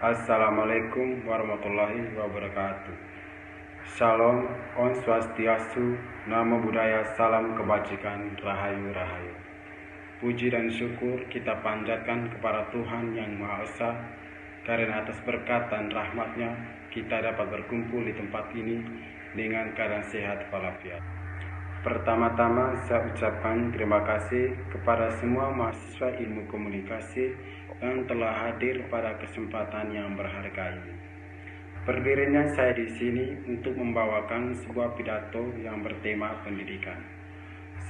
Assalamualaikum warahmatullahi wabarakatuh. Shalom, Om Swastiastu, Namo Buddhaya, Salam Kebajikan, Rahayu Rahayu. Puji dan syukur kita panjatkan kepada Tuhan Yang Maha Esa, karena atas berkat dan rahmat-Nya kita dapat berkumpul di tempat ini dengan keadaan sehat walafiat. Pertama-tama saya ucapkan terima kasih kepada semua mahasiswa ilmu komunikasi yang telah hadir pada kesempatan yang berharga ini. Berdirinya saya di sini untuk membawakan sebuah pidato yang bertema pendidikan.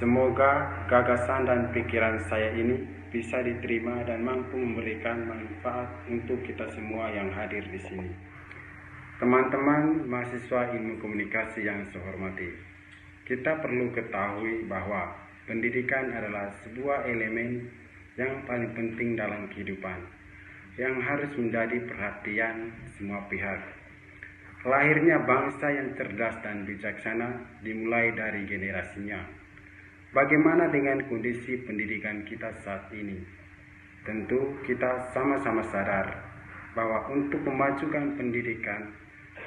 Semoga gagasan dan pikiran saya ini bisa diterima dan mampu memberikan manfaat untuk kita semua yang hadir di sini. Teman-teman mahasiswa ilmu komunikasi yang saya hormati, kita perlu ketahui bahwa pendidikan adalah sebuah elemen yang paling penting dalam kehidupan, yang harus menjadi perhatian semua pihak. Lahirnya bangsa yang cerdas dan bijaksana dimulai dari generasinya. Bagaimana dengan kondisi pendidikan kita saat ini? Tentu kita sama-sama sadar bahwa untuk memajukan pendidikan,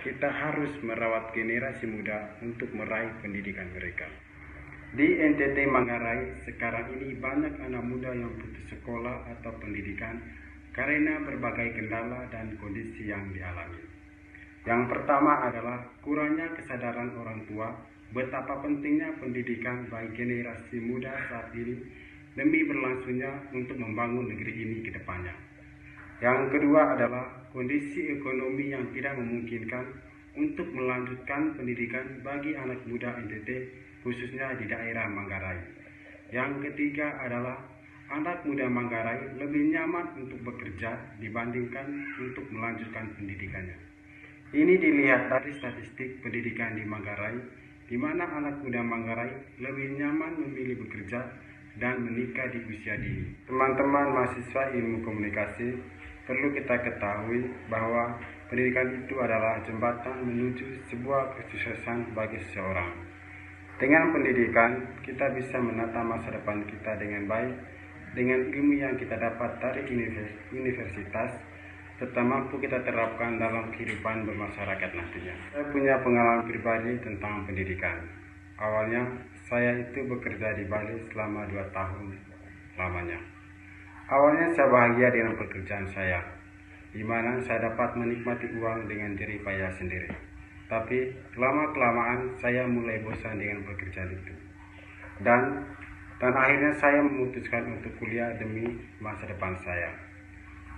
kita harus merawat generasi muda untuk meraih pendidikan mereka. Di NTT Manggarai sekarang ini banyak anak muda yang putus sekolah atau pendidikan karena berbagai kendala dan kondisi yang dialami. Yang pertama adalah kurangnya kesadaran orang tua betapa pentingnya pendidikan bagi generasi muda saat ini demi berlangsungnya untuk membangun negeri ini ke depannya. Yang kedua adalah kondisi ekonomi yang tidak memungkinkan untuk melanjutkan pendidikan bagi anak muda NTT khususnya di daerah Manggarai. Yang ketiga adalah anak muda Manggarai lebih nyaman untuk bekerja dibandingkan untuk melanjutkan pendidikannya. Ini dilihat dari statistik pendidikan di Manggarai, di mana anak muda Manggarai lebih nyaman memilih bekerja dan menikah di usia dini. Teman-teman mahasiswa ilmu komunikasi, perlu kita ketahui bahwa pendidikan itu adalah jembatan menuju sebuah kesuksesan bagi seseorang. Dengan pendidikan, kita bisa menata masa depan kita dengan baik, dengan ilmu yang kita dapat dari universitas, serta mampu kita terapkan dalam kehidupan bermasyarakat nantinya. Saya punya pengalaman pribadi tentang pendidikan. Awalnya, saya itu bekerja di Bali selama 2 tahun lamanya. Awalnya saya bahagia dengan pekerjaan saya, di mana saya dapat menikmati uang dengan jerih payah sendiri. Tapi lama-kelamaan saya mulai bosan dengan pekerjaan itu. Dan akhirnya saya memutuskan untuk kuliah demi masa depan saya.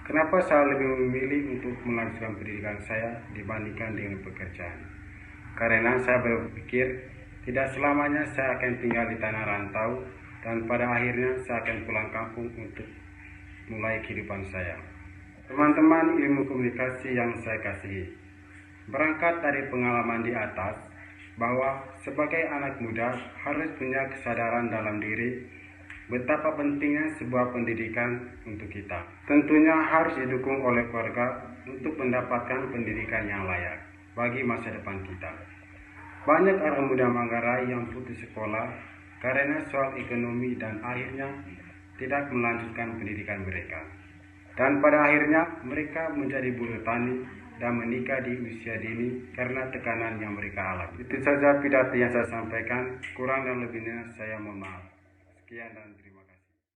Kenapa saya lebih memilih untuk melanjutkan pendidikan saya dibandingkan dengan pekerjaan? Karena saya berpikir tidak selamanya saya akan tinggal di tanah rantau dan pada akhirnya saya akan pulang kampung untuk mulai kehidupan saya. Teman-teman ilmu komunikasi yang saya kasihi, berangkat dari pengalaman di atas, bahwa sebagai anak muda harus punya kesadaran dalam diri betapa pentingnya sebuah pendidikan untuk kita. Tentunya harus didukung oleh keluarga untuk mendapatkan pendidikan yang layak bagi masa depan kita. Banyak anak muda Manggarai yang putus sekolah karena soal ekonomi dan akhirnya tidak melanjutkan pendidikan mereka. Dan pada akhirnya mereka menjadi buruh tani dan menikah di usia dini karena tekanan yang mereka alami. Itu saja pidato yang saya sampaikan, kurang dan lebihnya saya mohon maaf. Sekian dan terima kasih.